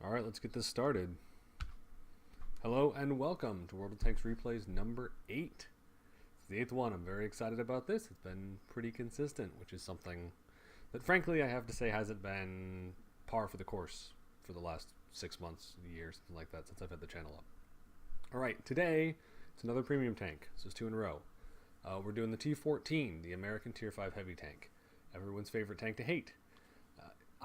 Alright, let's get this started. Hello and welcome to World of Tanks Replays number 8. It's the 8th one. I'm very excited about this. It's been pretty consistent, which is something that frankly I have to say hasn't been par for the course for the last 6 months, a year, something like that, since I've had the channel up. Alright, today it's another premium tank. So it's 2 in a row. We're doing the T14, the American Tier 5 Heavy Tank. Everyone's favorite tank to hate.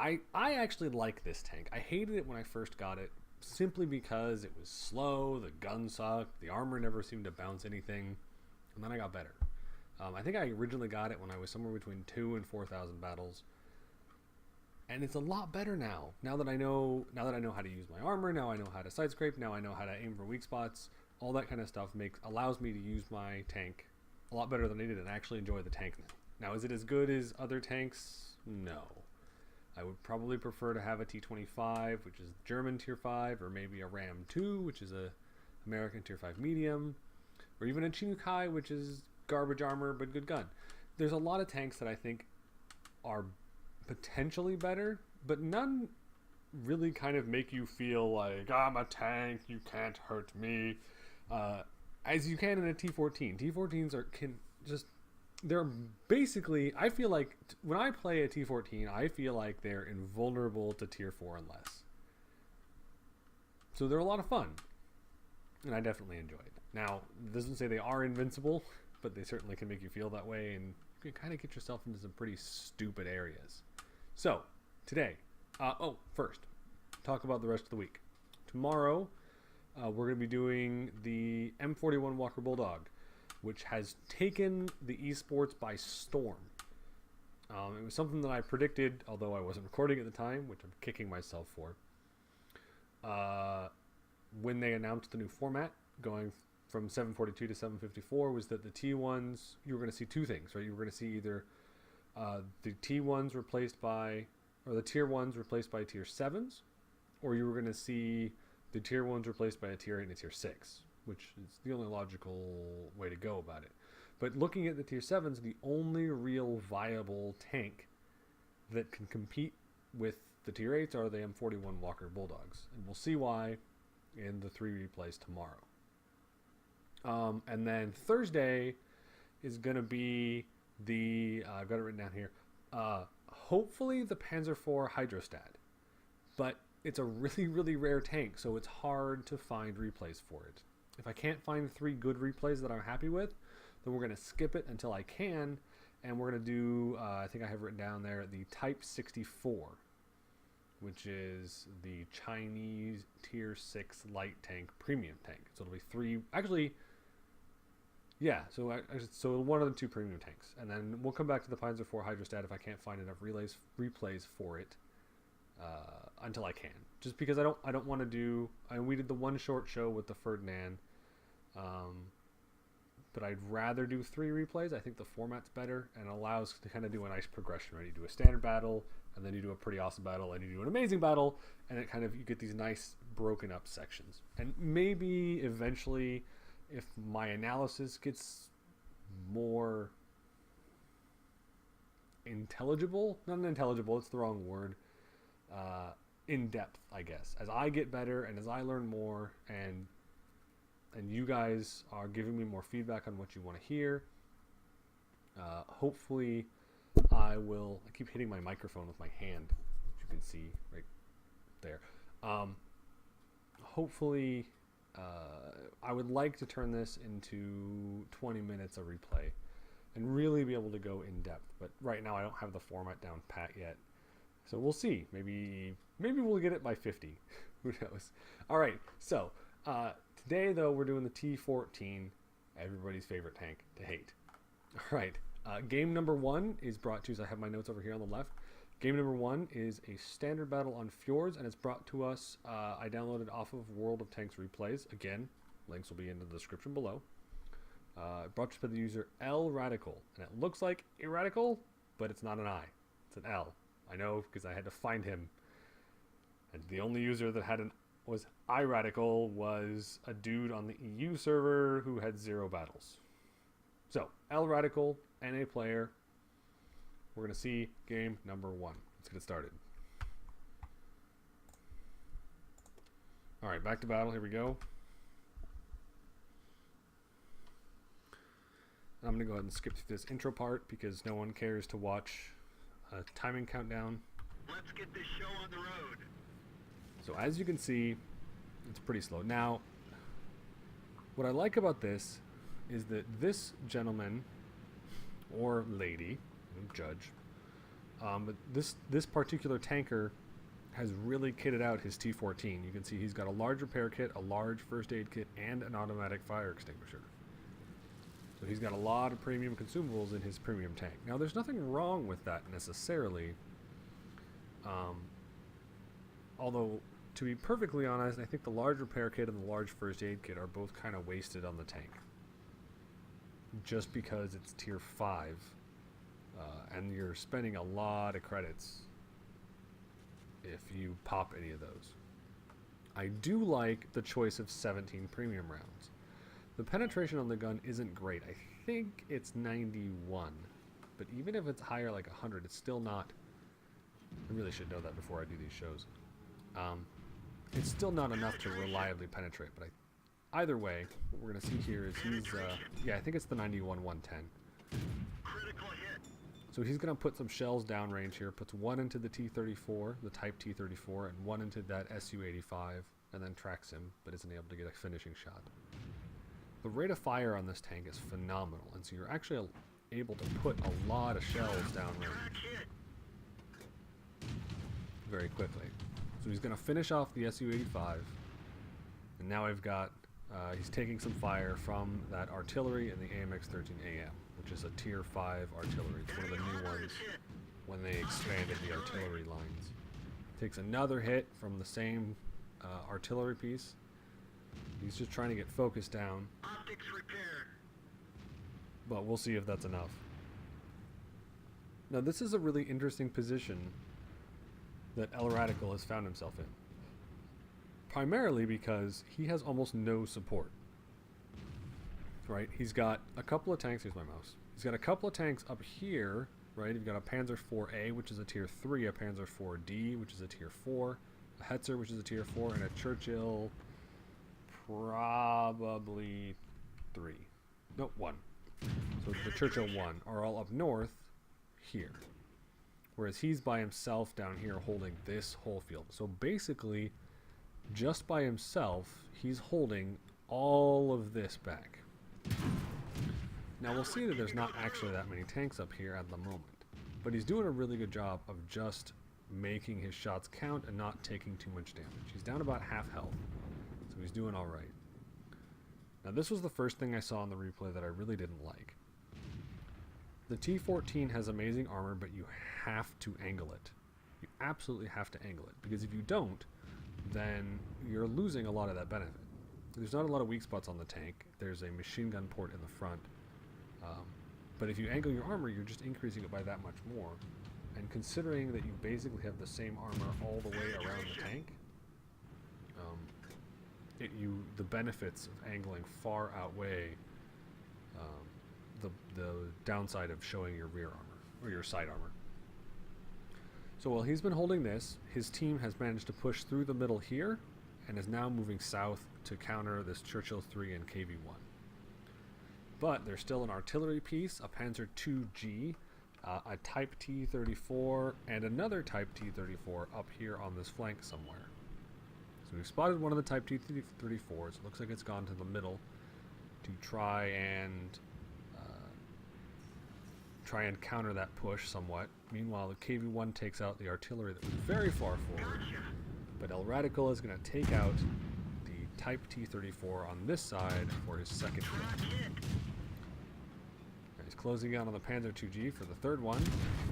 I actually like this tank. I hated it when I first got it simply because it was slow, the gun sucked, the armor never seemed to bounce anything, and then I got better. I think I originally got it when I was somewhere between 2,000 and 4,000 battles, and it's a lot better now. Now that I know how to use my armor, now I know how to side scrape, now I know how to aim for weak spots, all that kind of stuff allows me to use my tank a lot better than I did and actually enjoy the tank now. Now, is it as good as other tanks? No. I would probably prefer to have a T25, which is German Tier 5, or maybe a Ram 2, which is a American Tier 5 medium, or even a Chinukai, which is garbage armor but good gun. There's a lot of tanks that I think are potentially better, but none really kind of make you feel like, I'm a tank, you can't hurt me, as you can in a T14. T14s they're basically, I feel like when I play a T14, I feel like they're invulnerable to Tier 4 and less. So they're a lot of fun, and I definitely enjoy it. Now, it doesn't say they are invincible, but they certainly can make you feel that way, and you can kind of get yourself into some pretty stupid areas. So, today, first, talk about the rest of the week. Tomorrow, we're going to be doing the M41 Walker Bulldog, which has taken the esports by storm. It was something that I predicted, although I wasn't recording at the time, which I'm kicking myself for. When they announced the new format, going from 742 to 754, was that the T1s, you were going to see two things, right? You were going to see either the T1s replaced by, or the Tier 1s replaced by Tier 7s, or you were going to see the Tier 1s replaced by a Tier 8 and a Tier 6. Which is the only logical way to go about it. But looking at the Tier 7s, the only real viable tank that can compete with the Tier 8s are the M41 Walker Bulldogs. And we'll see why in the 3 replays tomorrow. And then Thursday is going to be the, I've got it written down here, hopefully the Panzer IV Hydrostat. But it's a really, really rare tank, so it's hard to find replays for it. If I can't find 3 good replays that I'm happy with, then we're going to skip it until I can, and we're going to do, I think I have written down there, the Type 64, which is the Chinese Tier 6 light tank premium tank. So it'll be 3, actually, yeah, so one of the 2 premium tanks. And then we'll come back to the Panzer IV Hydrostat if I can't find enough replays for it until I can. Just because I don't want to do, we did the one short show with the Ferdinand, but I'd rather do 3 replays. I think the format's better and allows to kind of do a nice progression, right? You do a standard battle, and then you do a pretty awesome battle, and you do an amazing battle, and it kind of, you get these nice broken up sections. And maybe eventually, if my analysis gets more intelligible, not unintelligible, it's the wrong word, in depth, I guess, as I get better and as I learn more, and you guys are giving me more feedback on what you want to hear. Hopefully I keep hitting my microphone with my hand, as you can see right there. Hopefully I would like to turn this into 20 minutes of replay and really be able to go in depth, but right now I don't have the format down pat yet. So we'll see. Maybe we'll get it by 50. Who knows? All right. So today, though, we're doing the T14, everybody's favorite tank to hate. All right. Game number 1 is brought to us. I have my notes over here on the left. Game number 1 is a standard battle on Fjords, and it's brought to us. I downloaded off of World of Tanks Replays. Again, links will be in the description below. Brought to us by the user L Radical, and it looks like a radical, but it's not an I. It's an L. I know because I had to find him. And the only user that was iRadical was a dude on the EU server who had 0 battles. So, L Radical, NA player. We're going to see game number 1. Let's get it started. Alright, back to battle. Here we go. I'm going to go ahead and skip through this intro part because no one cares to watch a timing countdown. Let's get this show on the road. So as you can see, it's pretty slow. Now, what I like about this is that this gentleman or lady, judge, but this particular tanker has really kitted out his T14. You can see he's got a large repair kit, a large first aid kit, and an automatic fire extinguisher. So he's got a lot of premium consumables in his premium tank. Now there's nothing wrong with that necessarily. Although, to be perfectly honest, I think the large repair kit and the large first aid kit are both kind of wasted on the tank. Just because it's tier 5. And you're spending a lot of credits if you pop any of those. I do like the choice of 17 premium rounds. The penetration on the gun isn't great. I think it's 91. But even if it's higher, like 100, it's still not... I really should know that before I do these shows. It's still not enough to reliably penetrate. But either way, what we're going to see here is he's... yeah, I think it's the 91 110. So he's going to put some shells downrange here. Puts one into the T34, the Type T34, and one into that SU-85, and then tracks him, but isn't able to get a finishing shot. The rate of fire on this tank is phenomenal, and so you're actually able to put a lot of shells downrange very quickly. So he's going to finish off the SU-85, and now I've got, he's taking some fire from that artillery and the AMX-13AM, which is a tier 5 artillery. It's one of the new ones when they expanded the artillery lines. Takes another hit from the same artillery piece. He's just trying to get focused down. Optics repaired. But we'll see if that's enough. Now this is a really interesting position that El Radical has found himself in. Primarily because he has almost no support. Right? He's got a couple of tanks. Here's my mouse. He's got a couple of tanks up here. Right? You've got a Panzer IV-A, which is a tier 3, a Panzer IV-D, which is a tier 4, a Hetzer, which is a tier 4, and a Churchill, probably 3. No, 1. So the Churchill 1 are all up north here. Whereas he's by himself down here holding this whole field. So basically, just by himself, he's holding all of this back. Now we'll see that there's not actually that many tanks up here at the moment, but he's doing a really good job of just making his shots count and not taking too much damage. He's down about half health, so he's doing alright. Now this was the first thing I saw in the replay that I really didn't like. The T14 has amazing armor, but you have to angle it. You absolutely have to angle it, because if you don't, then you're losing a lot of that benefit. There's not a lot of weak spots on the tank. There's a machine gun port in the front. But if you angle your armor, you're just increasing it by that much more. And considering that you basically have the same armor all the way around the tank, the benefits of angling far outweigh the downside of showing your rear armor, or your side armor. So while he's been holding this, his team has managed to push through the middle here, and is now moving south to counter this Churchill 3 and KV-1. But there's still an artillery piece, a Panzer II-G, a Type T34, and another Type T34 up here on this flank somewhere. So we've spotted one of the Type T34s. It looks like it's gone to the middle to try and counter that push somewhat. Meanwhile, the KV-1 takes out the artillery that was very far forward. But El Radical is going to take out the Type T34 on this side for his second hit. He's closing out on the Panzer II-G for the third one.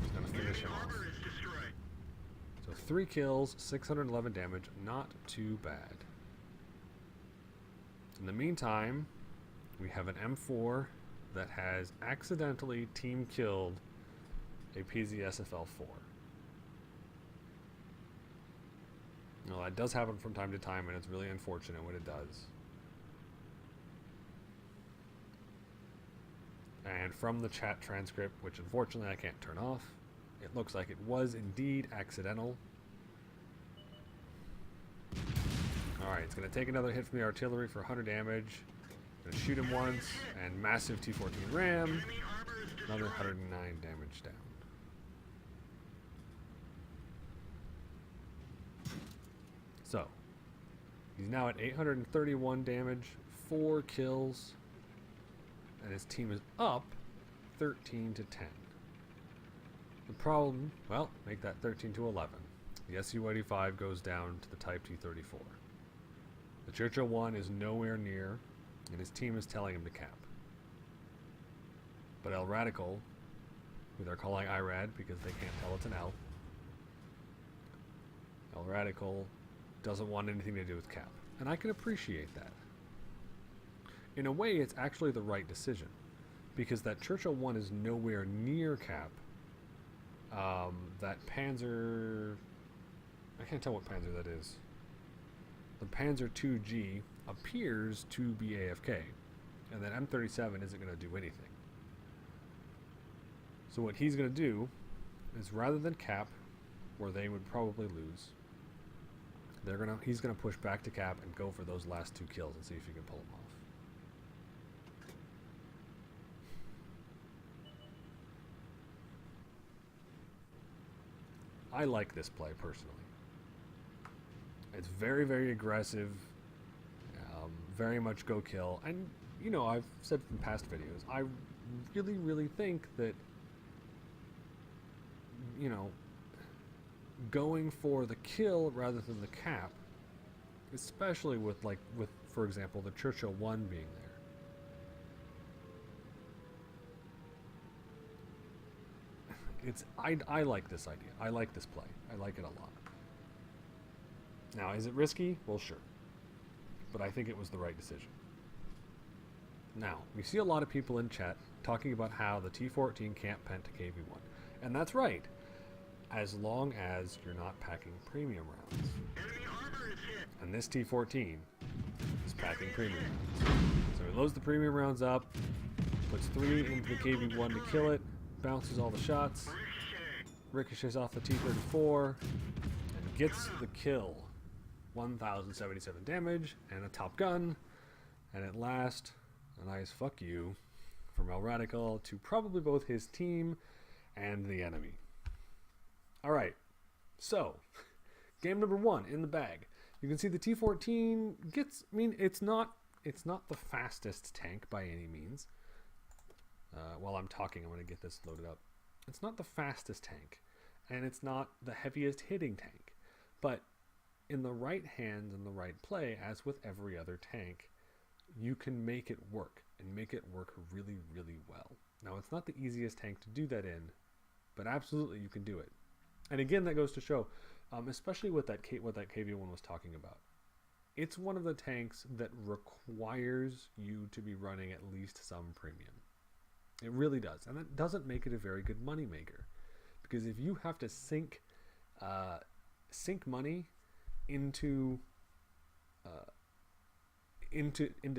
He's going to finish him off. So 3 kills, 611 damage, not too bad. In the meantime, we have an M4 that has accidentally team killed a PZSFL-4. Now that does happen from time to time, and it's really unfortunate when it does. And from the chat transcript, which unfortunately I can't turn off, it looks like it was indeed accidental. Alright, Alright, it's going to take another hit from the artillery for 100 damage. Going to shoot him once, and massive T14 ram. Enemy armor is destroyed. Another 109 damage down. So, he's now at 831 damage, 4 kills, and his team is up 13 to 10. The problem, well, make that 13 to 11. The SU-85 goes down to the Type T-34. The Churchill 1 is nowhere near, and his team is telling him to cap. But El Radical, who they're calling IRAD because they can't tell it's an L, El Radical doesn't want anything to do with cap. And I can appreciate that. In a way, it's actually the right decision, because that Churchill 1 is nowhere near cap. That Panzer... I can't tell what Panzer that is. The Panzer 2G appears to be AFK, and that M37 isn't going to do anything. So what he's going to do is, rather than cap, where they would probably lose, he's going to push back to cap and go for those last 2 kills and see if he can pull them off. I like this play personally. It's very, very aggressive, very much go kill, and you know, I've said in past videos, I really, really think that, you know, going for the kill rather than the cap, especially with, for example, the Churchill 1 being there. I like this idea. I like this play. I like it a lot. Now, is it risky? Well, sure. But I think it was the right decision. Now, we see a lot of people in chat talking about how the T14 can't pent to KV1. And that's right. As long as you're not packing premium rounds. Enemy armor is hit. And this T14 is packing premium rounds. So he loads the premium rounds up, puts 3 into the KV1 to kill it, bounces all the shots, ricochets off the T-34, and gets the kill. 1,077 damage, and a Top Gun, and at last, a nice fuck you from El Radical to probably both his team and the enemy. Alright, so, game number 1 in the bag. You can see the T-14 gets, I mean, it's not the fastest tank by any means. While I'm talking, I'm going to get this loaded up. It's not the fastest tank, and it's not the heaviest hitting tank, but in the right hands and the right play, as with every other tank, you can make it work, and make it work really, really well. Now, it's not the easiest tank to do that in, but absolutely you can do it. And again, that goes to show, especially with what that KV1 was talking about, it's one of the tanks that requires you to be running at least some premium. It really does, and that doesn't make it a very good money maker, because if you have to sink money into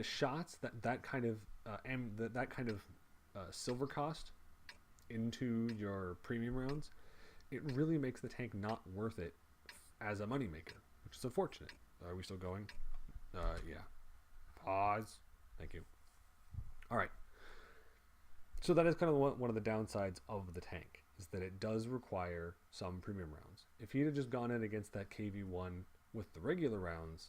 shots that kind of silver cost into your premium rounds, it really makes the tank not worth it as a moneymaker, which is unfortunate. Are we still going? Yeah. Pause. Thank you. All right. So that is kind of one of the downsides of the tank, is that it does require some premium rounds. If he'd have just gone in against that KV1 with the regular rounds,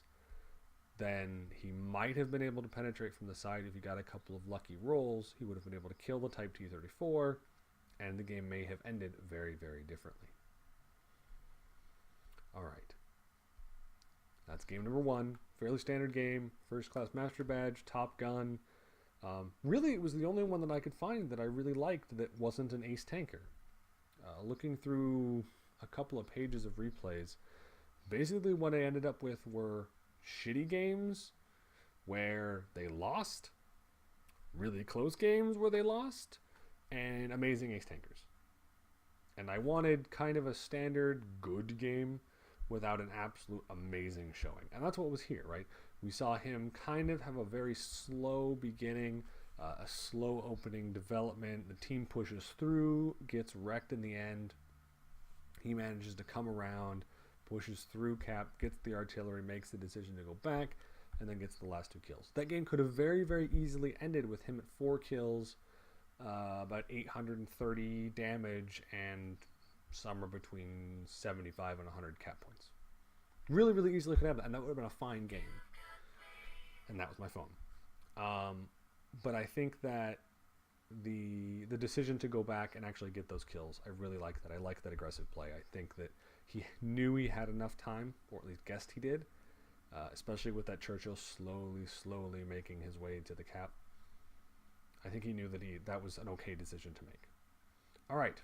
then he might have been able to penetrate from the side. If he got a couple of lucky rolls, he would have been able to kill the Type T-34, and the game may have ended very, very differently. All right. That's game number 1. Fairly standard game. First class master badge, Top Gun. Really, it was the only one that I could find that I really liked that wasn't an ace tanker. Looking through a couple of pages of replays, basically what I ended up with were shitty games where they lost, really close games where they lost, and amazing ace tankers. And I wanted kind of a standard good game without an absolute amazing showing. And that's what was here, right? We saw him kind of have a very slow beginning, a slow opening development. The team pushes through, gets wrecked in the end. He manages to come around, pushes through Cap, gets the artillery, makes the decision to go back, and then gets the last 2 kills. That game could have very, very easily ended with him at 4 kills, about 830 damage, and somewhere between 75 and 100 Cap points. Really, really easily could have that, and that would have been a fine game. And that was my phone. But I think that the decision to go back and actually get those kills, I really like that. I like that aggressive play. I think that he knew he had enough time, or at least guessed he did, especially with that Churchill slowly making his way to the Cap. I think he knew that that was an okay decision to make. All right,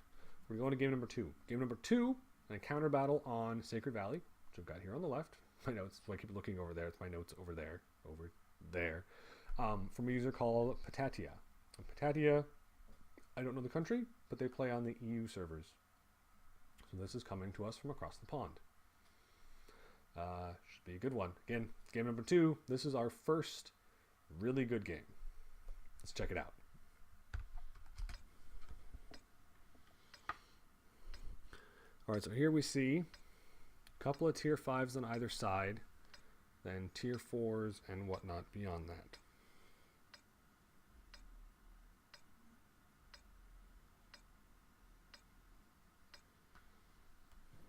we're going to game number 2. Game number 2, an encounter battle on Sacred Valley, which I've got here on the left. My notes, so I keep looking over there. It's my notes over there. From a user called Patatia. Patatia, I don't know the country, but they play on the EU servers. So this is coming to us from across the pond. Should be a good one. Again, game number 2. This is our first really good game. Let's check it out. All right, so here we see a couple of tier 5s on either side, then tier 4s and whatnot beyond that.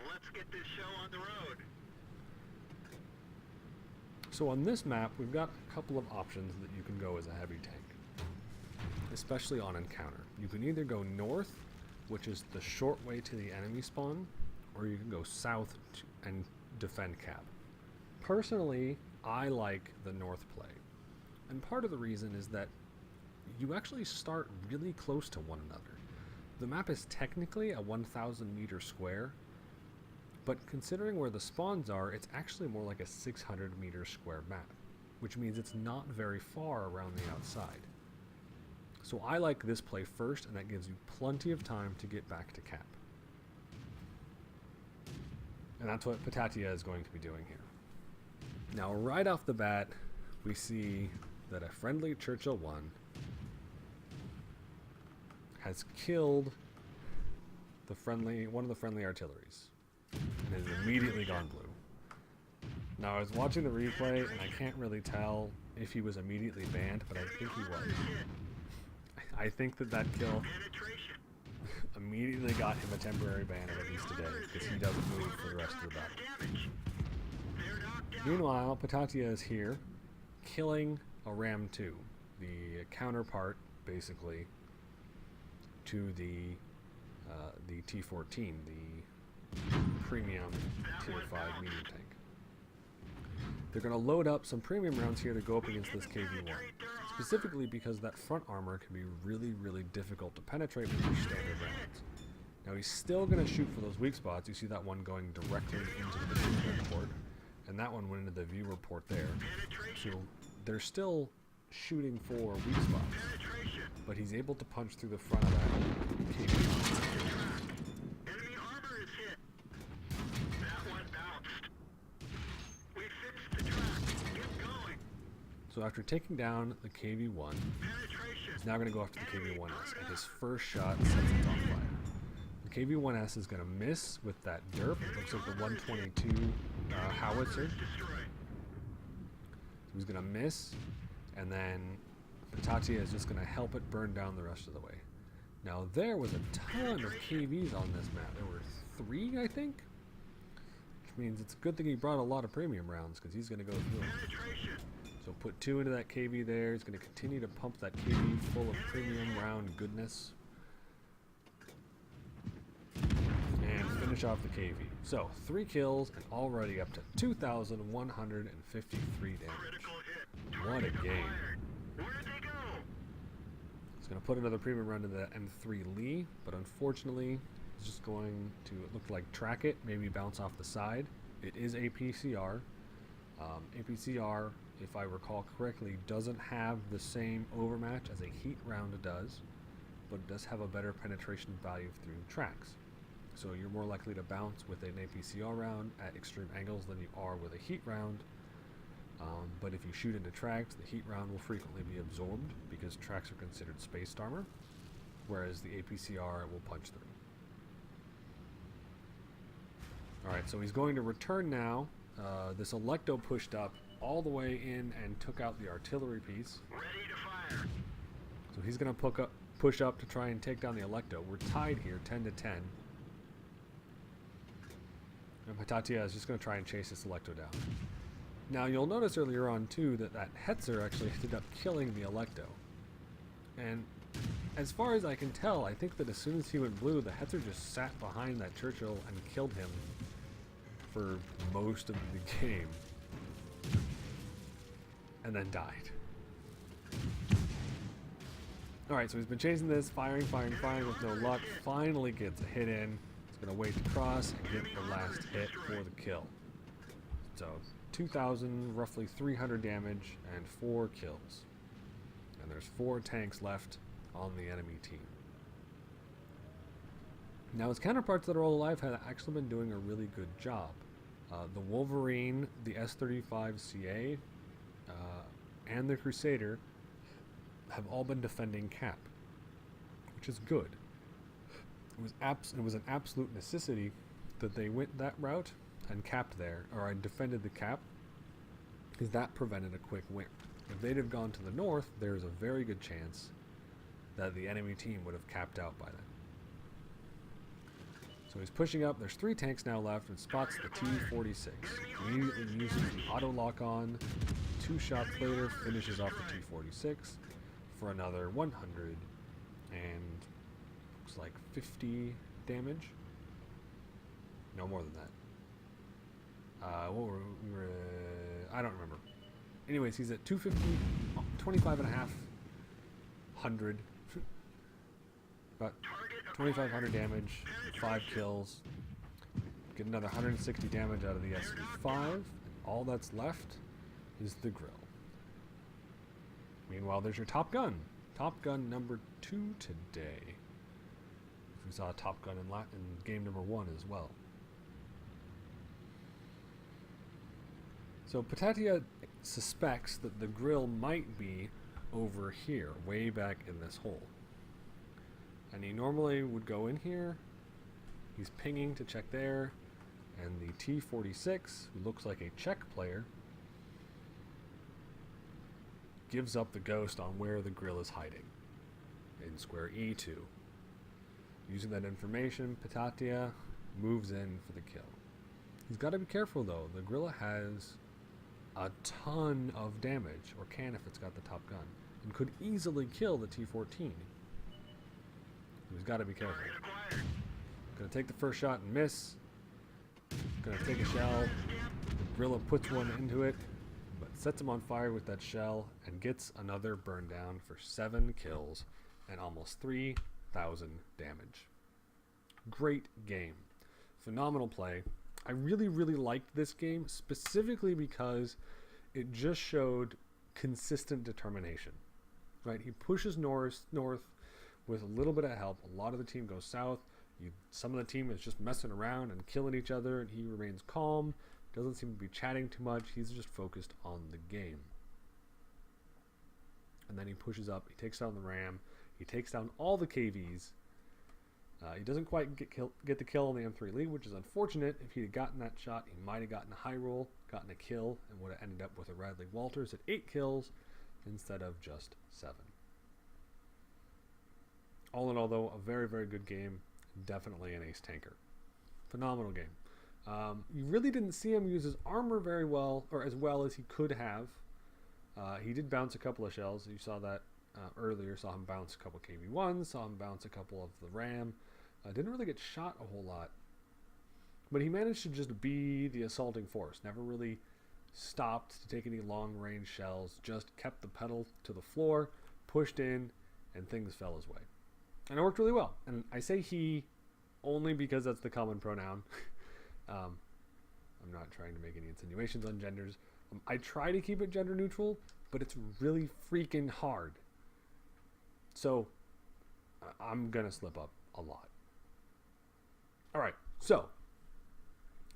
Let's get this show on the road. So on this map, we've got a couple of options that you can go as a heavy tank, especially on encounter. You can either go north, which is the short way to the enemy spawn, or you can go south and defend Cap. Personally, I like the north play, and part of the reason is that you actually start really close to one another. The map is technically a 1,000 meter square, but considering where the spawns are, it's actually more like a 600 meter square map, which means it's not very far around the outside. So I like this play first, and that gives you plenty of time to get back to Cap. And that's what Patatia is going to be doing here. Now, right off the bat, we see that a friendly Churchill 1 has killed one of the friendly artilleries, and has immediately gone blue. Now, I was watching the replay, and I can't really tell if he was immediately banned, but I think he was. I think that kill immediately got him a temporary ban, at least today, because he doesn't move for the rest of the battle. Meanwhile, Patatia is here, killing a Ram 2, the counterpart, basically, to the T14, the premium tier 5 medium tank. They're going to load up some premium rounds here to go up against this KV-1, specifically because that front armor can be really, really difficult to penetrate with these standard rounds. Now he's still going to shoot for those weak spots. You see that one going directly into the view port, and that one went into the viewer port there. So they're still shooting for weak spots, but he's able to punch through the front of that KV-1. Enemy armor is hit. That one bounced. We fixed the track. Get going. So after taking down the KV-1, he's now going to go after the KV-1S, and his first shot sets it on fire. The KV-1S is going to miss with that derp. It looks like the 122 howitzer. So he's going to miss, and then Patatia is just going to help it burn down the rest of the way. Now there was a ton of KVs on this map. There were 3, I think, which means it's a good thing he brought a lot of premium rounds, because he's going to go through them. So put 2 into that KV there. He's going to continue to pump that KV full of premium round goodness. And finish off the KV. So 3 kills and already up to 2,153 damage. What a game. Where'd they go? He's going to put another premium round into that M3 Lee, but unfortunately he's just going to, it looked like, track it, maybe bounce off the side. It is APCR. APCR, if I recall correctly, doesn't have the same overmatch as a heat round does, but it does have a better penetration value through tracks. So you're more likely to bounce with an APCR round at extreme angles than you are with a heat round. But if you shoot into tracks, the heat round will frequently be absorbed because tracks are considered spaced armor, whereas the APCR will punch through. Alright, so he's going to return now. This Electo pushed up all the way in and took out the artillery piece. Ready to fire. So he's going to push up to try and take down the Electo. We're tied here, 10 to 10. And Patatia is just going to try and chase this Electo down. Now, you'll notice earlier on, too, that Hetzer actually ended up killing the Electo. And as far as I can tell, I think that as soon as he went blue, the Hetzer just sat behind that Churchill and killed him for most of the game. And then died. Alright, so he's been chasing this, firing with no luck. Finally gets a hit in. He's going to wait to cross and get the last hit for the kill. So, 2,000, roughly 300 damage, and 4 kills. And there's 4 tanks left on the enemy team. Now his counterparts that are all alive have actually been doing a really good job. The Wolverine, the S-35CA, and the Crusader have all been defending Cap, which is good. It was an absolute necessity that they went that route and capped there, or I defended the Cap, because that prevented a quick win. If they'd have gone to the north, there's a very good chance that the enemy team would have capped out by then. So he's pushing up. There's 3 tanks now left and spots the T-46. Immediately uses the auto lock on. 2 shots later, finishes off the T-46 for another 100 and looks like 50 damage. No more than that. What were we were? I don't remember. Anyways, he's at 250, 25 and a half, 100, about 2,500 damage, 5 kills. Get another 160 damage out of the SV5. And all that's left is the grill. Meanwhile, there's your Top Gun. Top Gun number 2 today. We saw Top Gun in game number 1 as well. So Patatia suspects that the grill might be over here, way back in this hole. And he normally would go in here. He's pinging to check there. And the T-46, who looks like a Czech player, gives up the ghost on where the grill is hiding in square E2. Using that information, Patatia moves in for the kill. He's got to be careful though. The Gorilla has a ton of damage, or can if it's got the Top Gun, and could easily kill the T14. He's got to be careful. Gonna take the first shot and miss. Gonna take a shell. The Gorilla puts one into it, but sets him on fire with that shell and gets another burn down for 7 kills and almost 3,000 damage. Great game. Phenomenal play. I really, really liked this game, specifically because it just showed consistent determination. Right? He pushes north with a little bit of help. A lot of the team goes south. Some of the team is just messing around and killing each other, and he remains calm. Doesn't seem to be chatting too much. He's just focused on the game. And then he pushes up. He takes down the Ram. He takes down all the KVs. He doesn't quite get the kill on the M3 lead, which is unfortunate. If he had gotten that shot, he might have gotten a high roll, gotten a kill, and would have ended up with a Radley Walters at 8 kills instead of just 7. All in all, though, a very, very good game. Definitely an ace tanker. Phenomenal game. You really didn't see him use his armor very well, or as well as he could have. He did bounce a couple of shells. You saw that earlier. Saw him bounce a couple KV1s. Saw him bounce a couple of the Ram. Didn't really get shot a whole lot. But he managed to just be the assaulting force. Never really stopped to take any long-range shells. Just kept the pedal to the floor, pushed in, and things fell his way. And it worked really well. And I say he only because that's the common pronoun. I'm not trying to make any insinuations on genders. I try to keep it gender neutral, but it's really freaking hard. So I'm going to slip up a lot. All right, so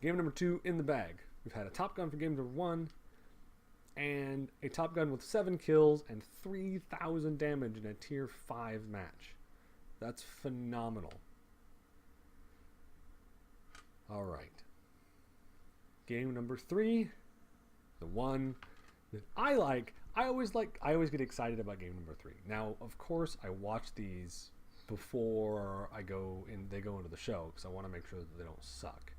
game number 2 in the bag. We've had a Top Gun for game number 1 and a Top Gun with 7 kills and 3,000 damage in a tier 5 match. That's phenomenal. All right. game number 3, the one that I like. I always get excited about game number 3. Now, of course, I watch these before they go into the show because I want to make sure that they don't suck.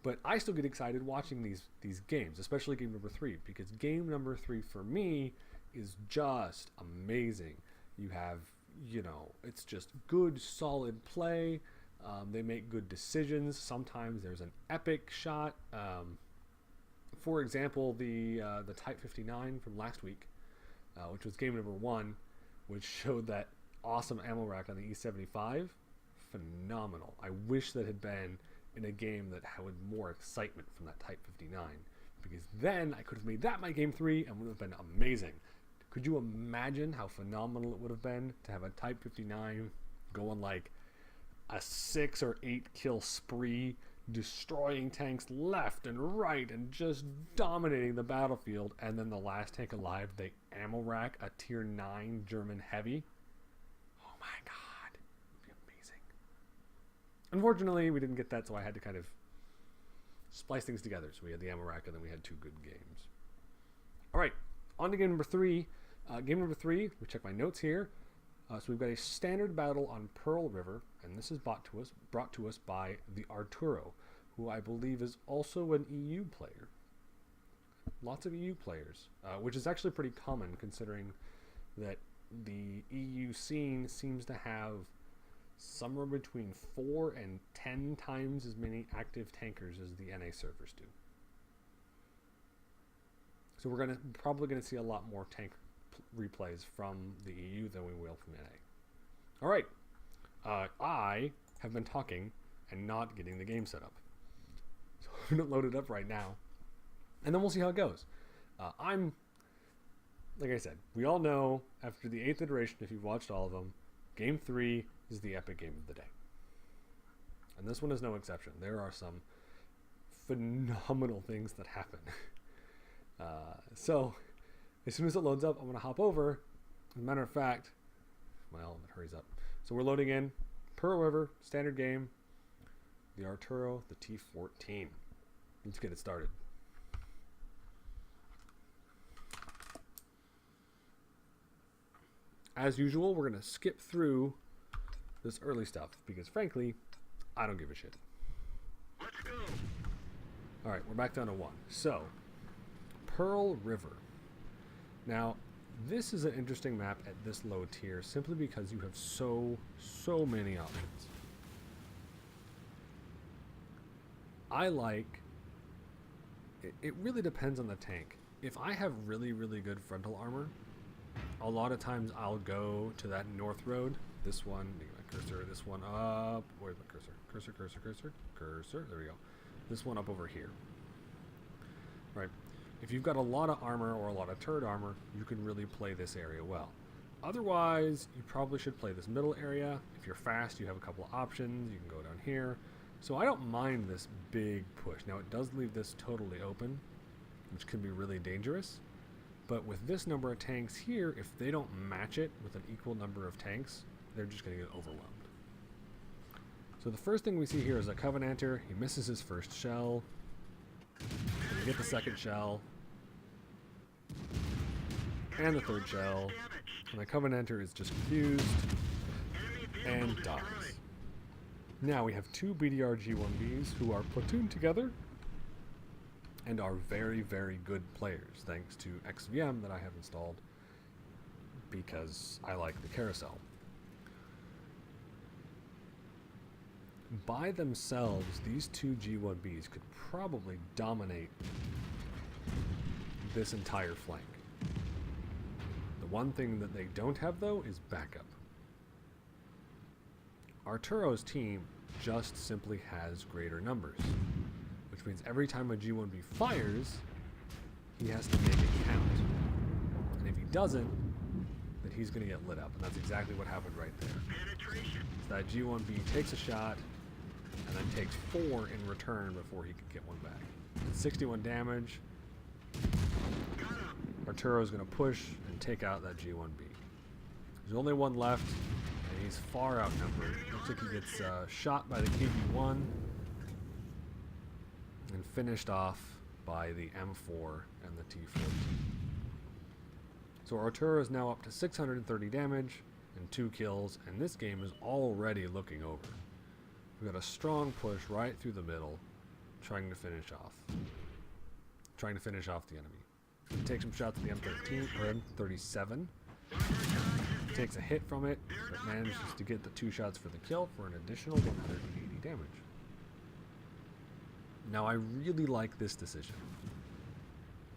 But I still get excited watching these games, especially game number 3, because game number 3 for me is just amazing. You have, it's just good, solid play. They make good decisions. Sometimes there's an epic shot. For example, the Type 59 from last week, which was game number 1, which showed that awesome ammo rack on the E75. Phenomenal. I wish that had been in a game that had more excitement from that Type 59, because then I could have made that my game 3 and would have been amazing. Could you imagine how phenomenal it would have been to have a Type 59 going like a 6 or 8 kill spree, destroying tanks left and right and just dominating the battlefield, and then the last tank alive, they ammo rack a tier 9 German heavy? Oh my god, it would be amazing. Unfortunately, we didn't get that, so I had to kind of splice things together. So we had the ammo rack and then we had 2 good games. Alright, on to game number 3. Game number 3, we check my notes here. So we've got a standard battle on Pearl River, and this is brought to us by the Arturo, who I believe is also an EU player. Lots of EU players, which is actually pretty common considering that the EU scene seems to have somewhere between 4 and 10 times as many active tankers as the NA servers do. So we're probably gonna see a lot more tank replays from the EU than we will from NA. All right, I have been talking and not getting the game set up, so I'm gonna load it up right now, and then we'll see how it goes. Like I said, we all know after the 8th iteration, if you've watched all of them, game 3 is the epic game of the day, and this one is no exception. There are some phenomenal things that happen. So as soon as it loads up, I'm going to hop over. As a matter of fact, well, it hurries up. So we're loading in Pearl River, standard game, the Arturo, the T14. Let's get it started. As usual, we're going to skip through this early stuff because, frankly, I don't give a shit. Let's go. All right, we're back down to 1. So, Pearl River. Now, this is an interesting map at this low tier simply because you have so many options. I like it really depends on the tank. If I have really good frontal armor, a lot of times I'll go to that north road. This one, my cursor, this one up. Where's my cursor? Cursor. There we go. This one up over here. Right. If you've got a lot of armor or a lot of turret armor, you can really play this area well. Otherwise, you probably should play this middle area. If you're fast, you have a couple of options. You can go down here. So I don't mind this big push. Now, it does leave this totally open, which can be really dangerous. But with this number of tanks here, if they don't match it with an equal number of tanks, they're just going to get overwhelmed. So the first thing we see here is a Covenanter. He misses his first shell. We get the second shell. And the third shell. And the Covenanter is just confused and dies. Now we have 2 BDR G1Bs who are platooned together and are very good players, thanks to XVM that I have installed because I like the carousel. By themselves, these 2 G1Bs could probably dominate this entire flank. The one thing that they don't have, though, is backup. Arturo's team just simply has greater numbers, which means every time a G1B fires, he has to make it count. And if he doesn't, then he's going to get lit up. And that's exactly what happened right there. So that G1B takes a shot and then takes 4 in return before he can get one back. 61 damage. Arturo's going to push and take out that G1B. There's only one left, and he's far outnumbered. Looks like he gets shot by the KV-1. and finished off by the M4 and the T14. So Arturo is now up to 630 damage and 2 kills, and this game is already looking over. We've got a strong push right through the middle, trying to finish off the enemy. He takes some shots at the M13 or M37. Takes a hit from it, but manages to get the 2 shots for the kill for an additional 180 damage. Now I really like this decision.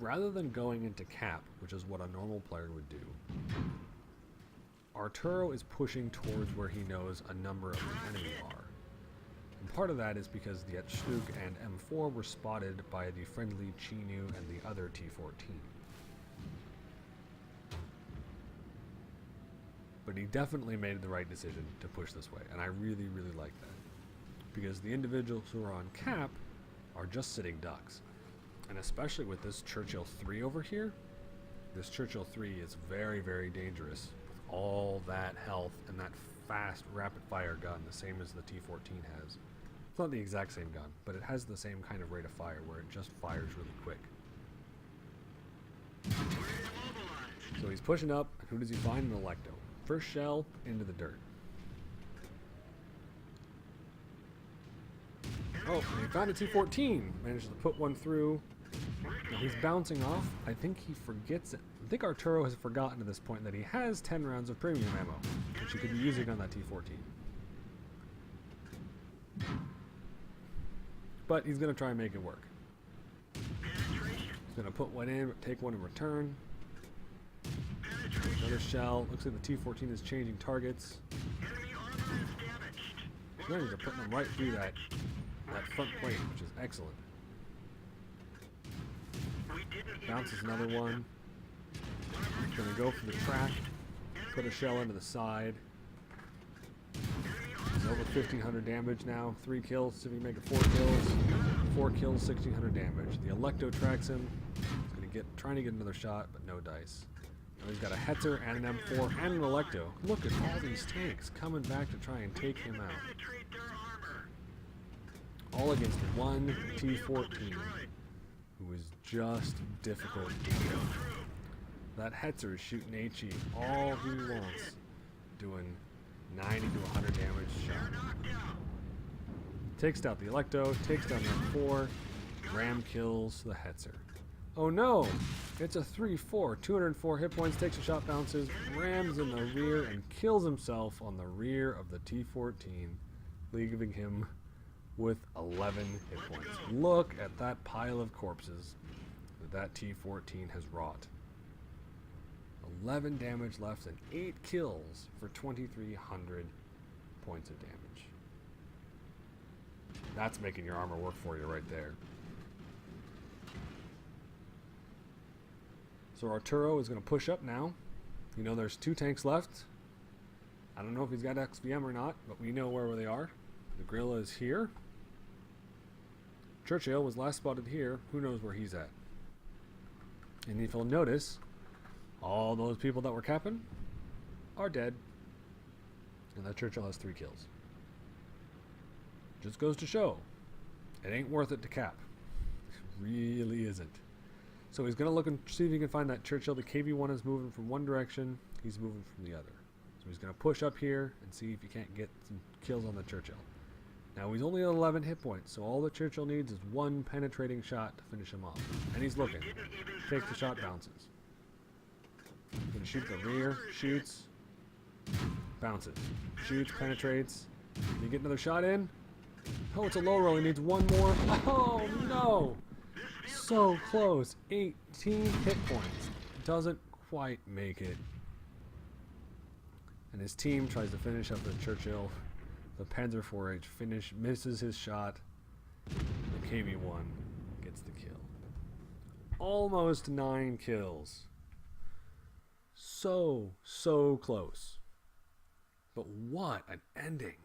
Rather than going into cap, which is what a normal player would do, Arturo is pushing towards where he knows a number of the enemy are. And part of that is because the Ep.8 and M4 were spotted by the friendly Chinu and the other T14. But he definitely made the right decision to push this way, and I really, really like that. Because the individuals who are on cap are just sitting ducks. And especially with this Churchill 3 over here, this Churchill 3 is very, very dangerous. With all that health and that fast, rapid-fire gun, the same as the T14 has. It's not the exact same gun, but it has the same kind of rate of fire where it just fires really quick. So he's pushing up, and who does he find? An Electo. First shell into the dirt. Oh, and he found a T14. Managed to put one through. Now he's bouncing off. I think he forgets it. I think Arturo has forgotten at this point that he has 10 rounds of premium ammo, which he could be using on that T14. But he's going to try and make it work. He's going to put one in, take one in return. Another shell. Looks like the T14 is changing targets. They're putting them right through that front plate, which is excellent. Bounces another one. Gonna go for the track. Put a shell into the side. He's over 1,500 damage now. 3 kills. See if he can make it 4 kills. 4 kills, 1,600 damage. The Electo tracks him. He's trying to get another shot, but no dice. Now he's got a Hetzer and an M4 and an Electo. Look at all these tanks coming back to try and take him out. All against one T14, who is just difficult to kill. That Hetzer is shooting HE all he wants, doing 90 to 100 damage shot. Takes out the Electo, takes down the M4, Ram kills the Hetzer. Oh no! It's a 3-4, 204 hit points, takes a shot, bounces, rams in the rear, and kills himself on the rear of the T14, leaving him with 11 hit points. Look at that pile of corpses that T14 has wrought. 11 damage left and 8 kills for 2,300 points of damage. That's making your armor work for you right there. So Arturo is going to push up now. You know there's 2 tanks left. I don't know if he's got XVM or not, but we know where they are. The Gorilla is here. Churchill was last spotted here. Who knows where he's at? And if you'll notice, all those people that were capping are dead. And that Churchill has 3 kills. Just goes to show, it ain't worth it to cap. It really isn't. So he's going to look and see if he can find that Churchill. The KV-1 is moving from one direction. He's moving from the other. So he's going to push up here and see if he can't get some kills on the Churchill. Now he's only at 11 hit points, so all the Churchill needs is 1 penetrating shot to finish him off. And he's looking. Takes the shot, bounces. Going to shoot the rear, shoots, bounces. Shoots, penetrates. Can you get another shot in? Oh, it's a low roll. He needs 1 more. Oh, no! So close. 18 hit points. Doesn't quite make it. And his team tries to finish up the Churchill. The Panzer IV misses his shot. The KV-1 gets the kill. Almost 9 kills. So close. But what an ending.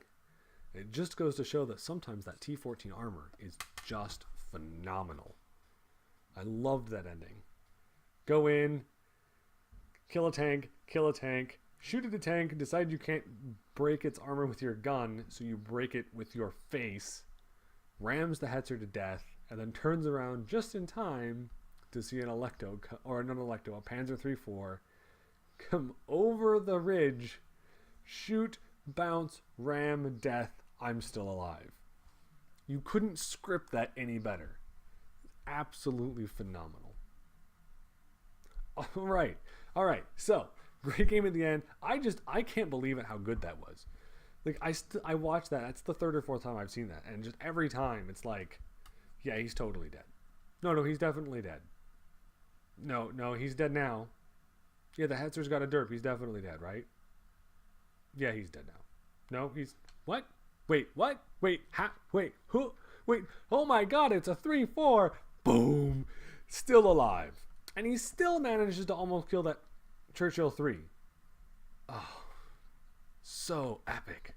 It just goes to show that sometimes that T14 armor is just phenomenal. I loved that ending. Go in, kill a tank, shoot at the tank, decide you can't break its armor with your gun, so you break it with your face, rams the Hetzer to death, and then turns around just in time to see an Electo, or not an Electo, a Panzer III-4 come over the ridge, shoot, bounce, ram, death, I'm still alive. You couldn't script that any better. Absolutely phenomenal. All right. So, great game at the end. I can't believe it how good that was. Like, I watched that. That's the third or fourth time I've seen that. And just every time it's like, yeah, he's totally dead. No, he's definitely dead. No, he's dead now. Yeah, the Hetzer's got a derp. He's definitely dead, right? Yeah, he's dead now. No, he's... What? Wait, what? Wait, wait, who? Wait, oh my god, it's a 3-4. Boom. Still alive. And he still manages to almost kill that Churchill 3. Oh, so epic.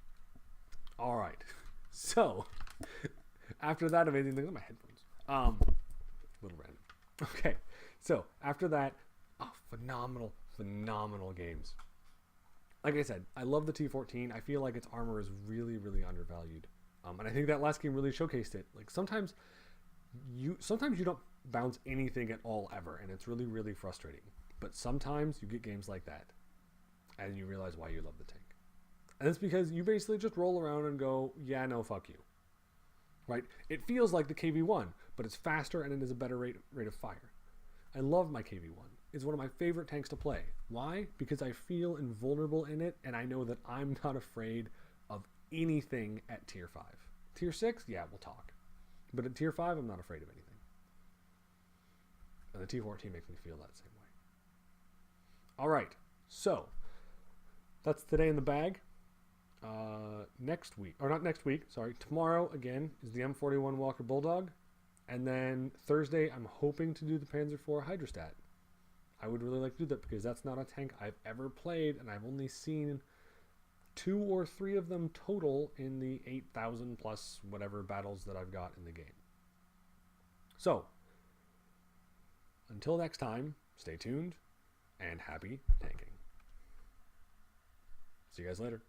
All right. So, after that amazing thing, look at my headphones. Little random. Okay. So, after that, phenomenal games. Like I said, I love the T14. I feel like its armor is really, really undervalued. And I think that last game really showcased it. Like, sometimes you don't bounce anything at all ever, and it's really, really frustrating. But sometimes you get games like that, and you realize why you love the tank. And it's because you basically just roll around and go, yeah, no, fuck you. Right? It feels like the KV-1, but it's faster and it is a better rate of fire. I love my KV-1. It's one of my favorite tanks to play. Why? Because I feel invulnerable in it, and I know that I'm not afraid of anything at Tier 5. Tier 6, yeah, we'll talk. But at Tier 5, I'm not afraid of anything. And the T14 makes me feel that same way. All right, so that's today in the bag. Tomorrow again is the M41 Walker Bulldog, and then Thursday I'm hoping to do the Panzer IV Hydrostat. I would really like to do that because that's not a tank I've ever played, and I've only seen 2 or 3 of them total in the 8,000 plus whatever battles that I've got in the game. So, until next time, stay tuned and happy tanking. See you guys later.